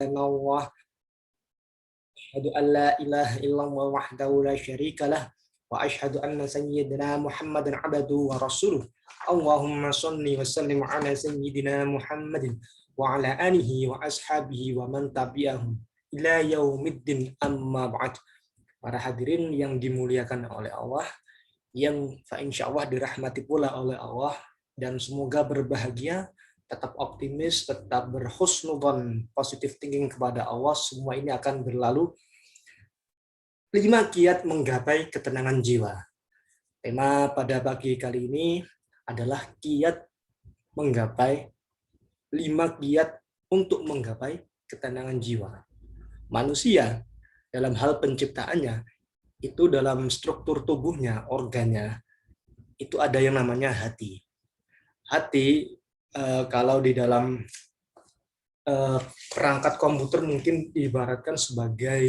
Allah, asyhadu an la ilaha illallah wahdahu la syarikalah wa asyhadu anna sayyidina Muhammadan abduhu wa rasuluh. Allahumma shalli wa sallim ala sayyidina Muhammadin wa ala alihi wa ashabihi wa man tabi'ahum ila yaumiddin, amma ba'd. Para hadirin yang dimuliakan oleh Allah, yang insyaallah dirahmati pula oleh Allah, dan semoga berbahagia, tetap optimis, tetap berhusnudzon, positive thinking kepada Allah. Semua ini akan berlalu. 5 kiat menggapai ketenangan jiwa. Tema pada pagi kali ini adalah kiat menggapai 5 kiat untuk menggapai ketenangan jiwa. Manusia dalam hal penciptaannya, itu dalam struktur tubuhnya, organnya, itu ada yang namanya hati. Hati, kalau di dalam perangkat komputer mungkin diibaratkan sebagai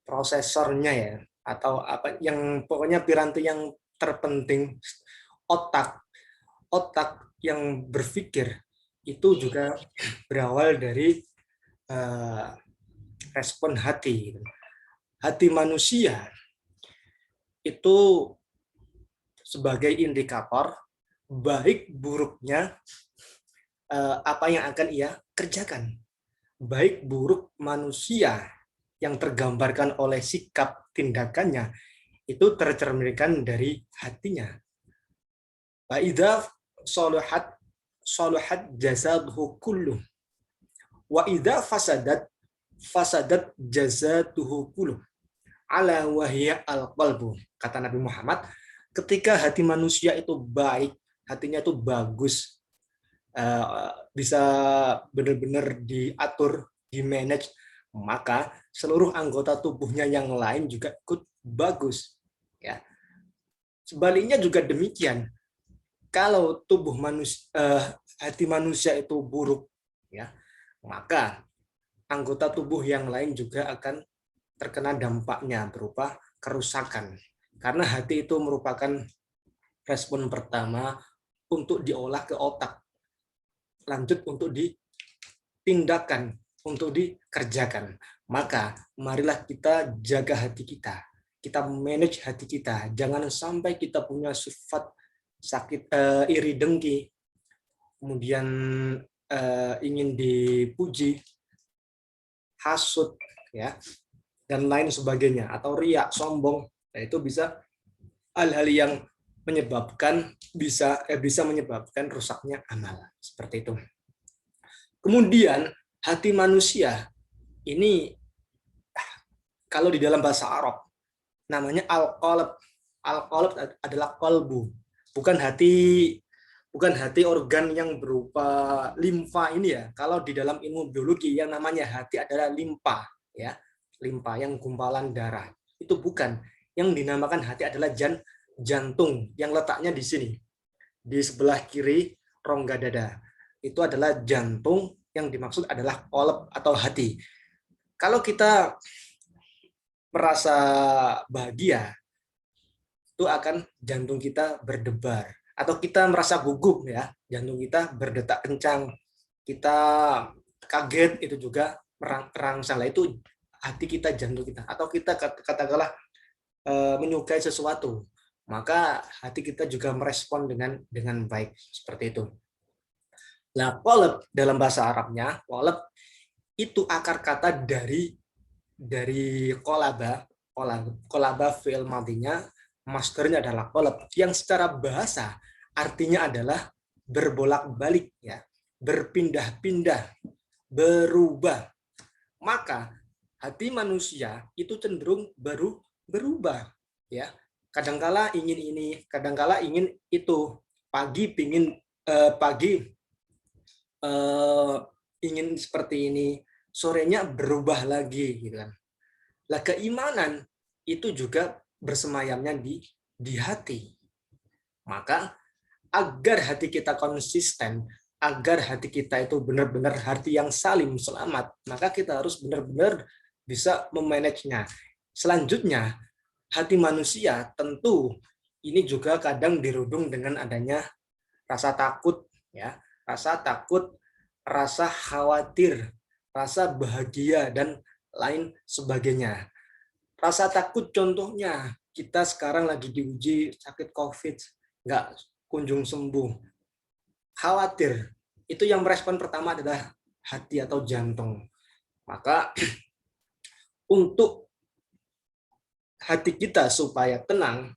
prosesornya ya, atau apa yang pokoknya piranti yang terpenting. Otak yang berpikir itu juga berawal dari respon hati. Hati manusia itu sebagai indikator baik buruknya apa yang akan ia kerjakan. Baik buruk manusia yang tergambarkan oleh sikap tindakannya itu tercerminkan dari hatinya. Wa idza salahat jasaduhu kulluh wa idza fasadat jasaduhu kulluh ala wahya al-qalbu. Kata Nabi Muhammad, ketika hati manusia itu baik, hatinya itu bagus, bisa benar-benar diatur, di-manage, maka seluruh anggota tubuhnya yang lain juga ikut bagus. Ya. Sebaliknya juga demikian. Kalau hati manusia itu buruk, ya, maka anggota tubuh yang lain juga akan terkena dampaknya berupa kerusakan. Karena hati itu merupakan respon pertama untuk diolah ke otak, lanjut untuk ditindakan, untuk dikerjakan. Maka marilah kita jaga hati kita, kita manage hati kita. Jangan sampai kita punya sifat sakit, iri dengki, kemudian ingin dipuji, hasut, ya, dan lain sebagainya, atau riak, sombong. Nah, itu bisa hal-hal yang bisa menyebabkan rusaknya amal, seperti itu. Kemudian hati manusia ini, kalau di dalam bahasa Arab namanya al-qalb. Al-qalb adalah qalbu, bukan hati organ yang berupa limfa ini ya. Kalau di dalam ilmu biologi yang namanya hati adalah limfa, ya, limfa yang gumpalan darah. Itu bukan. Yang dinamakan hati adalah jantung yang letaknya di sini, di sebelah kiri rongga dada. Itu adalah jantung, yang dimaksud adalah qalb atau hati. Kalau kita merasa bahagia, itu akan jantung kita berdebar. Atau kita merasa gugup, ya, jantung kita berdetak kencang, kita kaget, itu juga merangsang. Itu hati kita, jantung kita. Atau kita katakanlah menyukai sesuatu, maka hati kita juga merespon dengan baik, seperti itu. Nah, qalb dalam bahasa Arabnya, qalb itu akar kata dari qalaba fi'il madinya, masdarnya adalah qalb, yang secara bahasa artinya adalah berbolak-balik, ya, berpindah-pindah, berubah. Maka hati manusia itu cenderung berubah, ya. Kadangkala ingin ini, kadangkala ingin itu. Pagi ingin seperti ini, sorenya berubah lagi, gitu kan. Lah, keimanan itu juga bersemayamnya di hati. Maka agar hati kita konsisten, agar hati kita itu benar-benar hati yang salim, selamat, maka kita harus benar-benar bisa memanagenya. Selanjutnya, hati manusia tentu ini juga kadang dirudung dengan adanya rasa takut, ya, rasa takut, rasa khawatir, rasa bahagia, dan lain sebagainya. Rasa takut contohnya, kita sekarang lagi diuji sakit COVID, nggak kunjung sembuh. Khawatir, itu yang merespon pertama adalah hati atau jantung. Maka untuk hati kita supaya tenang,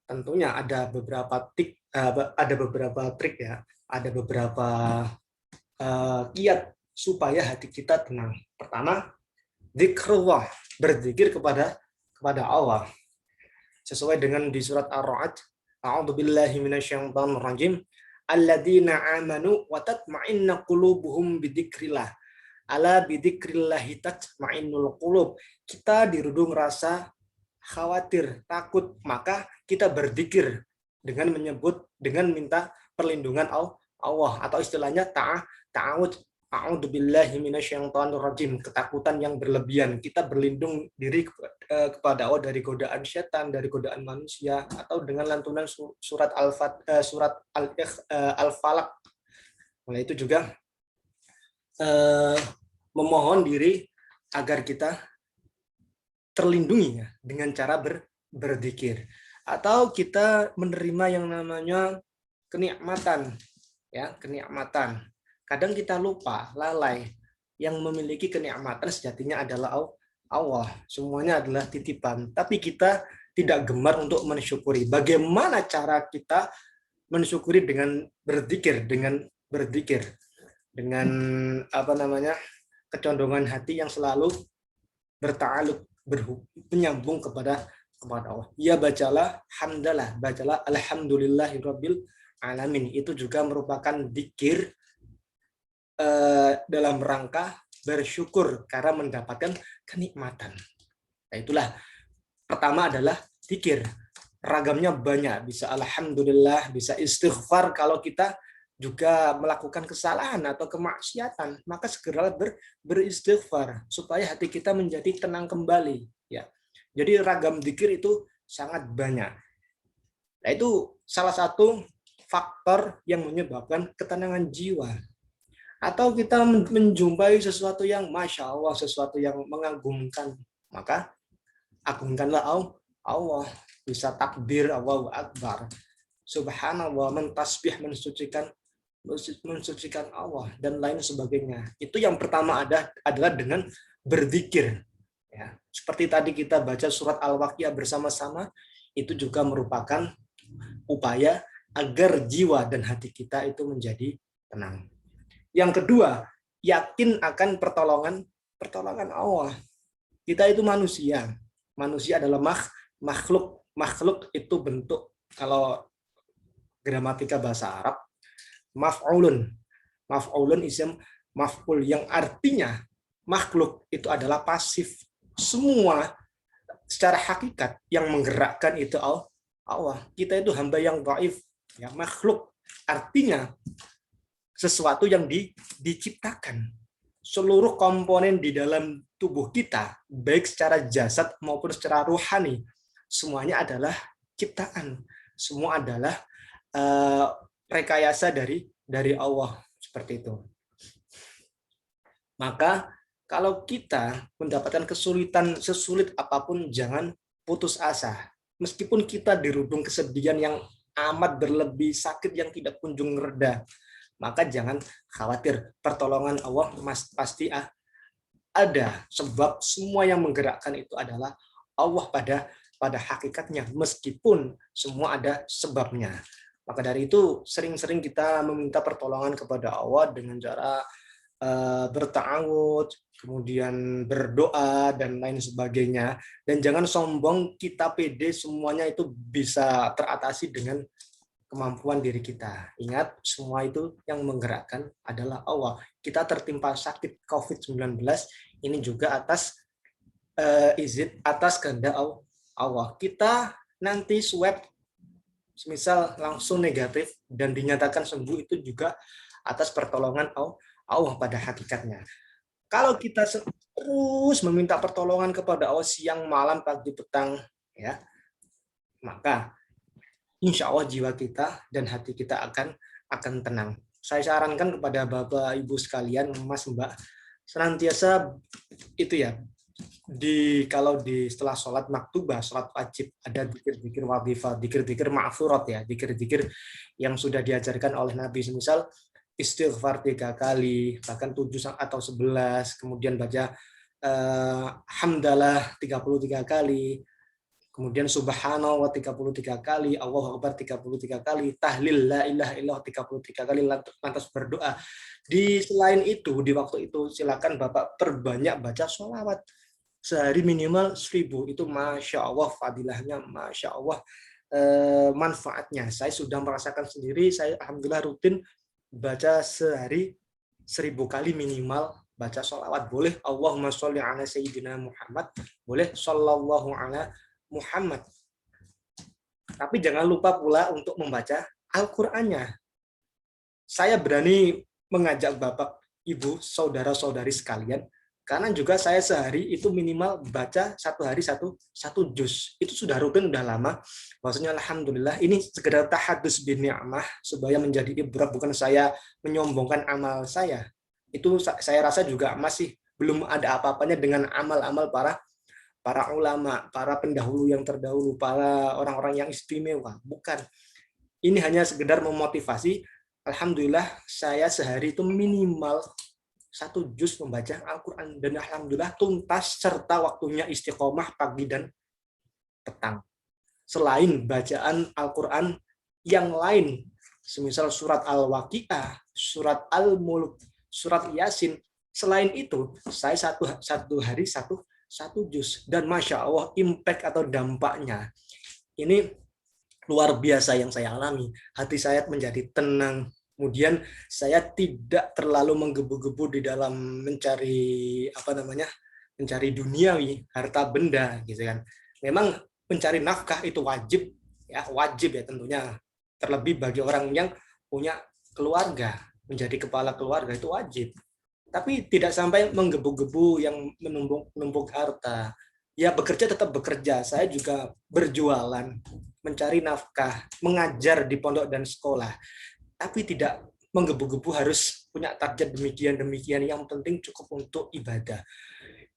tentunya ada beberapa trik ya, ada beberapa kiat supaya hati kita tenang. Pertama, zikrullah, berzikir kepada Allah. Sesuai dengan di surat Ar-Ra'd, a'udzubillahi minasyaitonir rajim, alladzina amanu wa tatma'innu qulubuhum bidzikrillah. Ala bidzikrillahi tatma'innul qulub. Kita dirudung rasa khawatir, takut, maka kita berzikir dengan minta perlindungan Allah, atau istilahnya ta'awudz, a'udzubillahi minasyaitonir rajim, ketakutan yang berlebihan. Kita berlindung diri kepada Allah dari godaan setan, dari godaan manusia, atau dengan lantunan surat Al-Falaq. Oleh itu juga memohon diri agar kita terlindungi ya, dengan cara berzikir. Atau kita menerima yang namanya kenikmatan, ya, kenikmatan. Kadang kita lupa, lalai. Yang memiliki kenikmatan sejatinya adalah Allah. Semuanya adalah titipan. Tapi kita tidak gemar untuk mensyukuri. Bagaimana cara kita mensyukuri? Dengan berzikir, dengan kecondongan hati yang selalu berta'aluk, menyambung kepada Allah. Ya bacalah hamdalah, bacalah alhamdulillahirabbil alamin. Itu juga merupakan zikir dalam rangka bersyukur karena mendapatkan kenikmatan. Nah, itulah pertama adalah zikir. Ragamnya banyak, bisa alhamdulillah, bisa istighfar. Kalau kita juga melakukan kesalahan atau kemaksiatan, maka segera beristighfar supaya hati kita menjadi tenang kembali, ya. Jadi ragam zikir itu sangat banyak. Nah, itu salah satu faktor yang menyebabkan ketenangan jiwa. Atau kita menjumpai sesuatu yang Masya Allah, sesuatu yang mengagumkan, maka agungkanlah Allah. Bisa takbir Allahu Akbar, subhanallah, mentasbih, mensucikan Allah, dan lain sebagainya. Itu yang pertama adalah dengan berzikir. Ya, seperti tadi kita baca surat Al-Waqiah bersama-sama, itu juga merupakan upaya agar jiwa dan hati kita itu menjadi tenang. Yang kedua, yakin akan pertolongan Allah. Kita itu manusia. Manusia adalah makhluk. Makhluk itu bentuk, kalau gramatika bahasa Arab, maf'ulun. Maf'ulun ism maf'ul, yang artinya makhluk itu adalah pasif. Semua secara hakikat yang menggerakkan itu Allah. Kita itu hamba yang dhaif, ya, makhluk. Artinya sesuatu yang diciptakan. Seluruh komponen di dalam tubuh kita, baik secara jasad maupun secara ruhani, semuanya adalah ciptaan. Semua adalah rekayasa dari Allah, seperti itu. Maka kalau kita mendapatkan kesulitan, sesulit apapun, jangan putus asa. Meskipun kita dirudung kesedihan yang amat berlebih, sakit yang tidak kunjung reda, maka jangan khawatir, pertolongan Allah pasti ada. Sebab semua yang menggerakkan itu adalah Allah pada hakikatnya, meskipun semua ada sebabnya. Maka dari itu sering-sering kita meminta pertolongan kepada Allah dengan cara berta'awud, kemudian berdoa, dan lain sebagainya. Dan jangan sombong, kita pede semuanya itu bisa teratasi dengan kemampuan diri kita. Ingat, semua itu yang menggerakkan adalah Allah. Kita tertimpa sakit COVID-19, ini juga atas izin, atas kehendak Allah. Kita nanti swab, misal langsung negatif dan dinyatakan sembuh, itu juga atas pertolongan Allah pada hakikatnya. Kalau kita terus meminta pertolongan kepada Allah siang, malam, pagi, petang, ya, maka insya Allah jiwa kita dan hati kita akan tenang. Saya sarankan kepada Bapak Ibu sekalian, Mas Mbak, senantiasa itu ya, kalau di setelah sholat maktubah, sholat wajib, ada zikir-zikir wadhifah, zikir-zikir ma'thurat ya, zikir-zikir yang sudah diajarkan oleh Nabi, semisal istighfar 3 kali, bahkan 7 atau 11, kemudian baca hamdalah 33 kali, kemudian subhanallah 33 kali, Allahu Akbar 33 kali, tahlil la ilaha illallah 33 kali, lantas berdoa. Di selain itu, di waktu itu silakan Bapak perbanyak baca sholawat. Sehari minimal 1000, itu Masya Allah fadilahnya, Masya Allah manfaatnya. Saya sudah merasakan sendiri, saya alhamdulillah rutin baca sehari 1000 kali minimal baca sholawat. Boleh Allahumma sholli ala sayyidina Muhammad, boleh sallallahu ala Muhammad. Tapi jangan lupa pula untuk membaca Al-Qur'annya. Saya berani mengajak Bapak, Ibu, saudara-saudari sekalian, karena juga saya sehari itu minimal baca satu hari satu juz. Itu sudah rutin, udah lama. Maksudnya alhamdulillah, ini sekedar tahadus bin ni'mah supaya menjadi ibrah, bukan saya menyombongkan amal saya. Itu saya rasa juga masih belum ada apa-apanya dengan amal-amal para ulama, para pendahulu yang terdahulu, para orang-orang yang istimewa. Bukan. Ini hanya sekedar memotivasi. Alhamdulillah, saya sehari itu minimal 1 juz membaca Al-Quran. Dan alhamdulillah tuntas serta waktunya istiqomah pagi dan petang. Selain bacaan Al-Quran yang lain, semisal surat Al-Waqiah, surat Al-Mulk, surat Yasin, selain itu, saya satu hari satu juz, dan Masya Allah impact atau dampaknya ini luar biasa yang saya alami. Hati saya menjadi tenang, kemudian saya tidak terlalu menggebu-gebu di dalam mencari mencari duniawi, harta benda gitu kan. Memang mencari nafkah itu wajib ya tentunya, terlebih bagi orang yang punya keluarga, menjadi kepala keluarga itu wajib. Tapi tidak sampai menggebu-gebu yang menumpuk harta. Ya bekerja tetap bekerja. Saya juga berjualan, mencari nafkah, mengajar di pondok dan sekolah. Tapi tidak menggebu-gebu harus punya target demikian. Yang penting cukup untuk ibadah.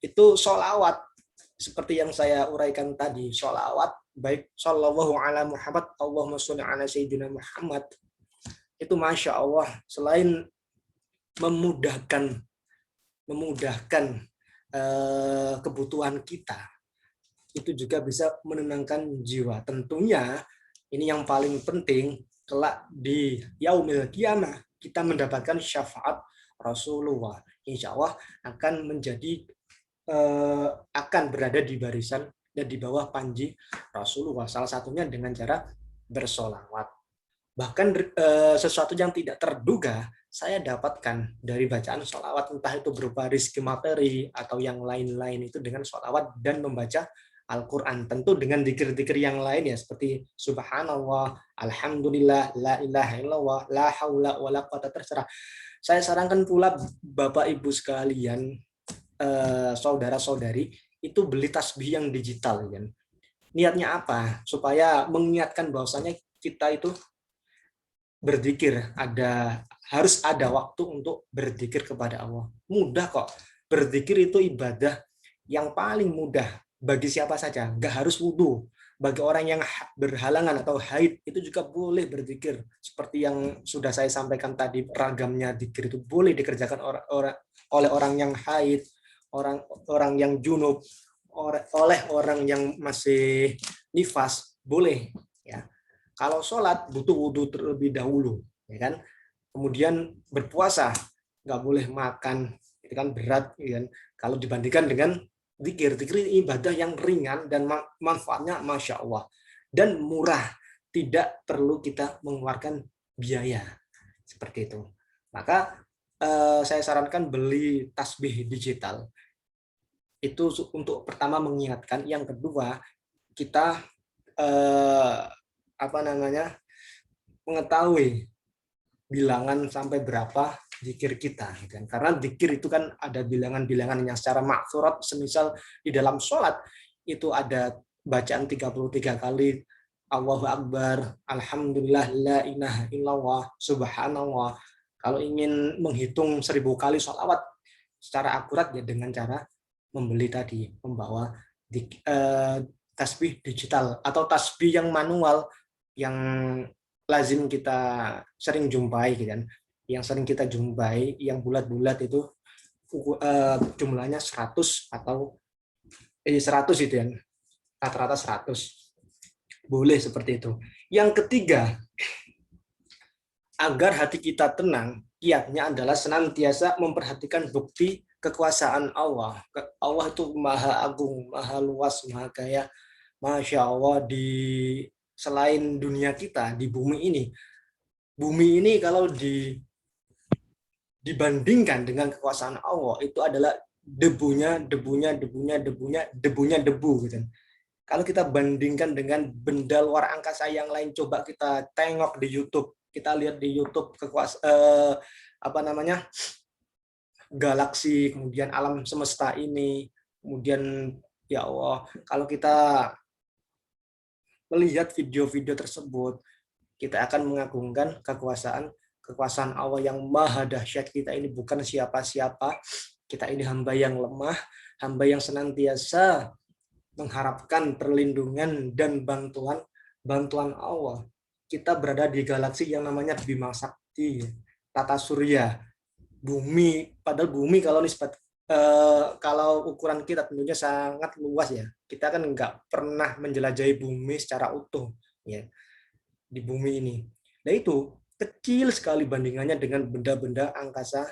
Itu sholawat. Seperti yang saya uraikan tadi. Sholawat, baik sallallahu ala Muhammad, Allahumma sholli ala sayyidina Muhammad. Itu Masya Allah, selain memudahkan kebutuhan kita, itu juga bisa menenangkan jiwa. Tentunya ini yang paling penting, kelak di yaumil qiyamah kita mendapatkan syafaat Rasulullah. Insya Allah akan berada di barisan dan di bawah panji Rasulullah. Salah satunya dengan cara bersolawat. Bahkan sesuatu yang tidak terduga saya dapatkan dari bacaan sholawat, entah itu berupa rizki materi atau yang lain-lain, itu dengan sholawat dan membaca Al-Quran. Tentu dengan zikir-zikir yang lain ya, seperti subhanallah, alhamdulillah, la ilaha illallah, la haula wa la quwata, terserah. Saya sarankan pula Bapak Ibu sekalian, saudara-saudari, itu beli tasbih yang digital. Kan? Niatnya apa? Supaya mengingatkan bahwasanya kita itu berzikir, harus ada waktu untuk berzikir kepada Allah. Mudah kok. Berzikir itu ibadah yang paling mudah bagi siapa saja. Nggak harus wudhu. Bagi orang yang berhalangan atau haid itu juga boleh berzikir. Seperti yang sudah saya sampaikan tadi, ragamnya zikir itu boleh dikerjakan oleh orang yang haid, orang yang junub, oleh orang yang masih nifas, boleh ya. Kalau sholat butuh wudhu terlebih dahulu, ya kan? Kemudian berpuasa nggak boleh makan, itu kan berat, ya kan? Kalau dibandingkan dengan zikir ibadah yang ringan dan manfaatnya Masya Allah dan murah, tidak perlu kita mengeluarkan biaya seperti itu. Maka saya sarankan beli tasbih digital. Itu untuk pertama mengingatkan, yang kedua kita mengetahui bilangan sampai berapa zikir kita, kan? Karena zikir itu kan ada bilangan-bilangan yang secara maksurat, semisal di dalam sholat itu ada bacaan 33 kali Allahu Akbar, Alhamdulillah, la ilaha illallah, subhanallah. Kalau ingin menghitung 1000 kali sholawat, secara akurat ya dengan cara membeli tadi, membawa tasbih digital atau tasbih yang manual yang lazim kita sering jumpai gitu kan. Yang sering kita jumpai yang bulat-bulat itu jumlahnya 100 atau 100 itu ya. Rata-rata 100. Boleh seperti itu. Yang ketiga, agar hati kita tenang, kiatnya adalah senantiasa memperhatikan bukti kekuasaan Allah. Allah itu maha agung, maha luas, maha kaya. Masya Allah, di selain dunia kita, di bumi ini kalau dibandingkan dengan kekuasaan Allah, itu adalah debunya debu gitu. Kalau kita bandingkan dengan benda luar angkasa yang lain, coba kita tengok di YouTube, kita lihat di YouTube galaksi, kemudian alam semesta ini, kemudian ya Allah, kalau kita melihat video-video tersebut, kita akan mengagungkan kekuasaan Allah yang maha dahsyat. Kita ini bukan siapa-siapa, kita ini hamba yang lemah, hamba yang senantiasa mengharapkan perlindungan dan bantuan Allah. Kita berada di galaksi yang namanya Bima Sakti, tata surya, bumi. Padahal bumi kalau ukuran kita tentunya sangat luas ya. Kita kan nggak pernah menjelajahi bumi secara utuh ya di bumi ini. Nah itu kecil sekali bandingannya dengan benda-benda angkasa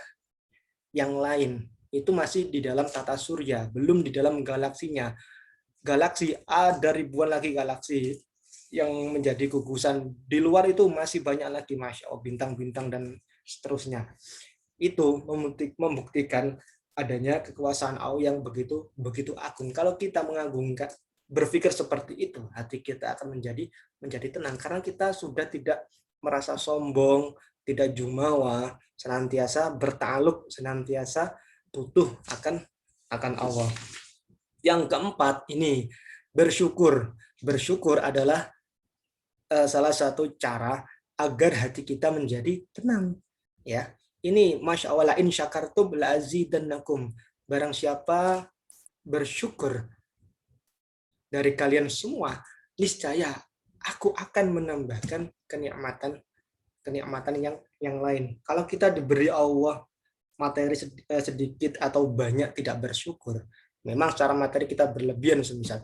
yang lain. Itu masih di dalam tata surya, belum di dalam galaksinya. Galaksi, ada ribuan lagi galaksi yang menjadi gugusan. Di luar itu masih banyak lagi, Masya Allah, bintang-bintang dan seterusnya. Itu membuktikan adanya kekuasaan Allah yang begitu agung. Kalau kita mengagungkan, berpikir seperti itu, hati kita akan menjadi tenang karena kita sudah tidak merasa sombong, tidak jumawa, senantiasa bertaluk, senantiasa butuh akan Allah. Yang keempat ini bersyukur. Bersyukur adalah salah satu cara agar hati kita menjadi tenang. Ya, ini Masya Allah, in syakartum la'azidannakum. Barang siapa bersyukur dari kalian semua, niscaya aku akan menambahkan kenikmatan yang lain. Kalau kita diberi Allah materi sedikit atau banyak tidak bersyukur, memang secara materi kita berlebihan semisal,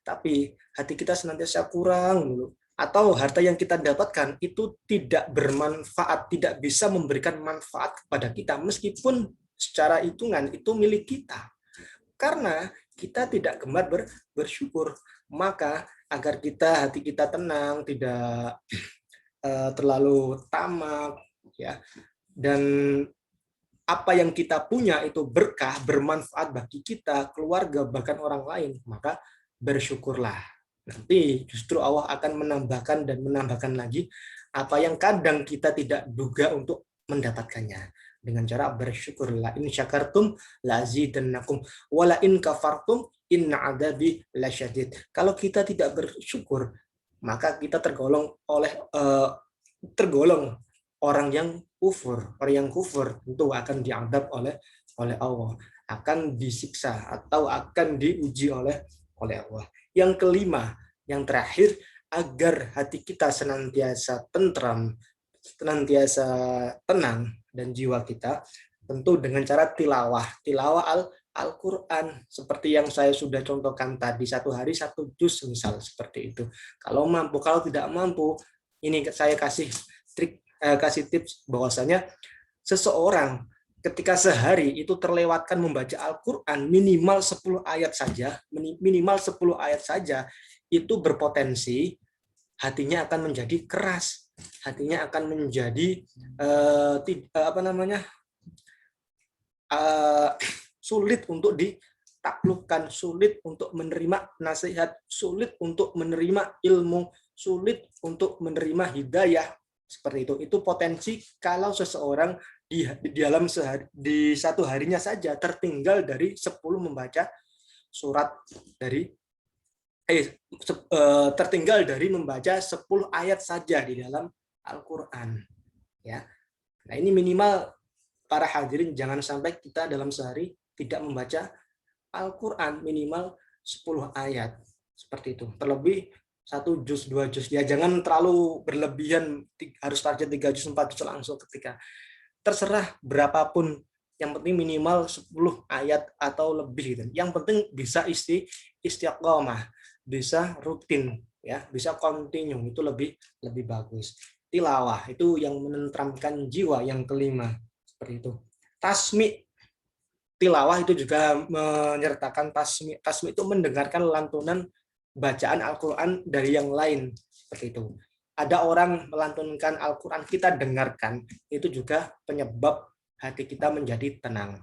tapi hati kita senantiasa kurang dulu, atau harta yang kita dapatkan itu tidak bermanfaat, tidak bisa memberikan manfaat kepada kita meskipun secara hitungan itu milik kita. Karena kita tidak gemar bersyukur. Maka agar hati kita tenang, tidak terlalu tamak ya, dan apa yang kita punya itu berkah, bermanfaat bagi kita, keluarga, bahkan orang lain, maka bersyukurlah. Nanti justru Allah akan menambahkan dan menambahkan lagi apa yang kadang kita tidak duga untuk mendapatkannya dengan cara bersyukur. La in syakartum lazidannakum wa la in kafartum inna adabi lasyadid. Kalau kita tidak bersyukur, maka kita tergolong orang yang kufur. Orang yang kufur tentu akan diadab oleh Allah, akan disiksa atau akan diuji oleh Allah. Yang kelima, yang terakhir, agar hati kita senantiasa tentram, senantiasa tenang, dan jiwa kita tentu dengan cara tilawah Al-Quran, seperti yang saya sudah contohkan tadi, 1 hari 1 juz misal, seperti itu. Kalau mampu, kalau tidak mampu, ini saya kasih tips bahwasanya seseorang ketika sehari itu terlewatkan membaca Al-Quran minimal 10 ayat saja, itu berpotensi hatinya akan menjadi keras, hatinya akan menjadi sulit untuk ditaklukkan, sulit untuk menerima nasihat, sulit untuk menerima ilmu, sulit untuk menerima hidayah. Seperti itu potensi kalau seseorang di satu harinya saja tertinggal dari 10 membaca surat tertinggal dari membaca 10 ayat saja di dalam Al-Quran ya. Nah ini minimal para hadirin jangan sampai kita dalam sehari tidak membaca Al-Quran minimal 10 ayat. Seperti itu. Terlebih 1 juz, 2 juz. Ya jangan terlalu berlebihan, harus target 3 juz, 4 juz langsung ketika. Terserah berapapun, yang penting minimal 10 ayat atau lebih. Gitu. Yang penting bisa istiqomah, bisa rutin, ya, bisa continue, itu lebih bagus. Tilawah itu yang menenteramkan jiwa, yang kelima. Seperti itu. Tasmi, tilawah itu juga menyertakan tasmi. Tasmi itu mendengarkan lantunan bacaan Al-Quran dari yang lain. Seperti itu. Ada orang melantunkan Al-Quran, kita dengarkan, itu juga penyebab hati kita menjadi tenang.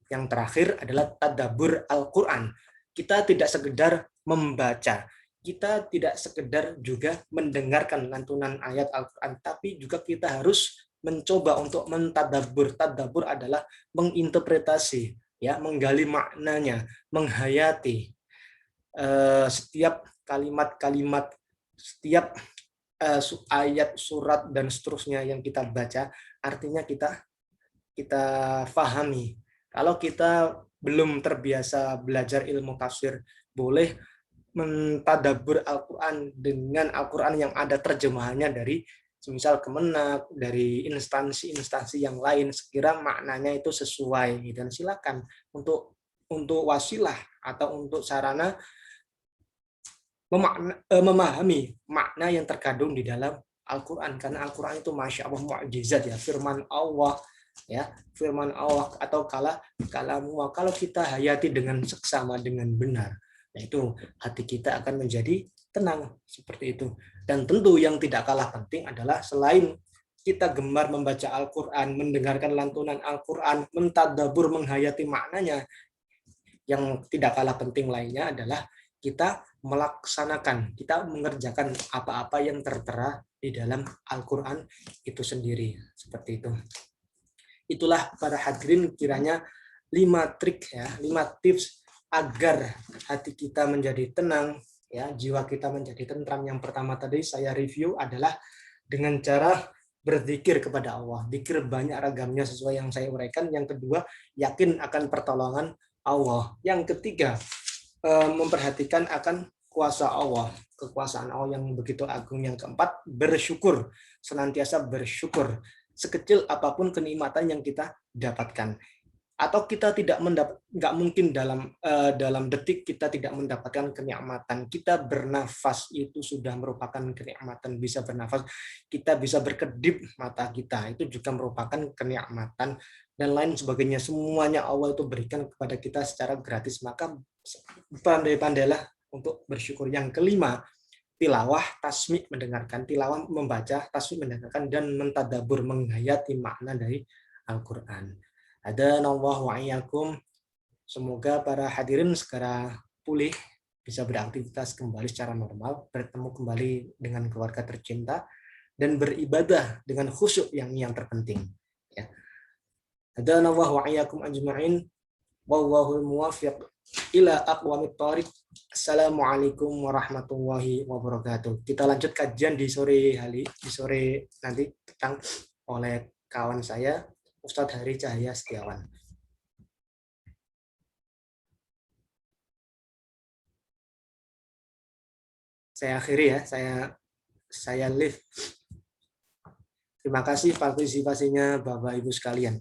Yang terakhir adalah tadabbur Al-Quran. Kita tidak sekedar membaca, kita tidak sekedar juga mendengarkan lantunan ayat Al-Quran, tapi juga kita harus mencoba untuk mentadabbur. Tadabbur adalah menginterpretasi, ya, menggali maknanya, menghayati setiap kalimat-kalimat, setiap ayat, surat, dan seterusnya yang kita baca, artinya kita fahami. Kalau kita belum terbiasa belajar ilmu tafsir, boleh mentadabbur Al-Quran dengan Al-Quran yang ada terjemahannya dari semisal Kemenak, dari instansi-instansi yang lain, sekira maknanya itu sesuai, dan silakan untuk wasilah atau untuk sarana memahami makna yang terkandung di dalam Al-Quran, karena Al-Quran itu masya Allah mukjizat, ya, firman Allah, ya, firman Allah, atau kalamu, kalau kita hayati dengan seksama, dengan benar, yaitu hati kita akan menjadi tenang. Seperti itu. Dan tentu yang tidak kalah penting adalah selain kita gemar membaca Al-Quran, mendengarkan lantunan Al-Quran, mentadabbur, menghayati maknanya, yang tidak kalah penting lainnya adalah kita melaksanakan, kita mengerjakan apa-apa yang tertera di dalam Al-Quran itu sendiri. Seperti itu. Itulah para hadirin kiranya 5 trik, ya, 5 tips agar hati kita menjadi tenang, ya, jiwa kita menjadi tentram. Yang pertama tadi saya review adalah dengan cara berzikir kepada Allah. Zikir banyak ragamnya sesuai yang saya uraikan. Yang kedua, yakin akan pertolongan Allah. Yang ketiga, memperhatikan akan kuasa Allah, kekuasaan Allah yang begitu agung. Yang keempat, bersyukur, senantiasa bersyukur sekecil apapun kenikmatan yang kita dapatkan. Atau kita tidak mendapat, nggak mungkin dalam detik kita tidak mendapatkan kenikmatan. Kita bernafas itu sudah merupakan kenikmatan. Bisa bernafas, kita bisa berkedip mata kita, itu juga merupakan kenikmatan, dan lain sebagainya. Semuanya Allah itu berikan kepada kita secara gratis. Maka pandai-pandailah untuk bersyukur. Yang kelima, tilawah, tasmi, mendengarkan. Tilawah, membaca, tasmi, mendengarkan, dan mentadabur, menghayati makna dari Al-Quran. Hadanallahu wa iyyakum. Semoga para hadirin segera pulih, bisa beraktivitas kembali secara normal, bertemu kembali dengan keluarga tercinta, dan beribadah dengan khusyuk yang terpenting. Ya. Hadanallahu wa iyyakum ajma'in. Wallahul muwaffiq ila aqwamit thoriq. Assalamualaikum warahmatullahi wabarakatuh. Kita lanjut kajian di sore nanti tentang oleh kawan saya Ustadz Hari Cahaya Setiawan. Saya akhiri, ya, saya live. Terima kasih partisipasinya Bapak Ibu sekalian.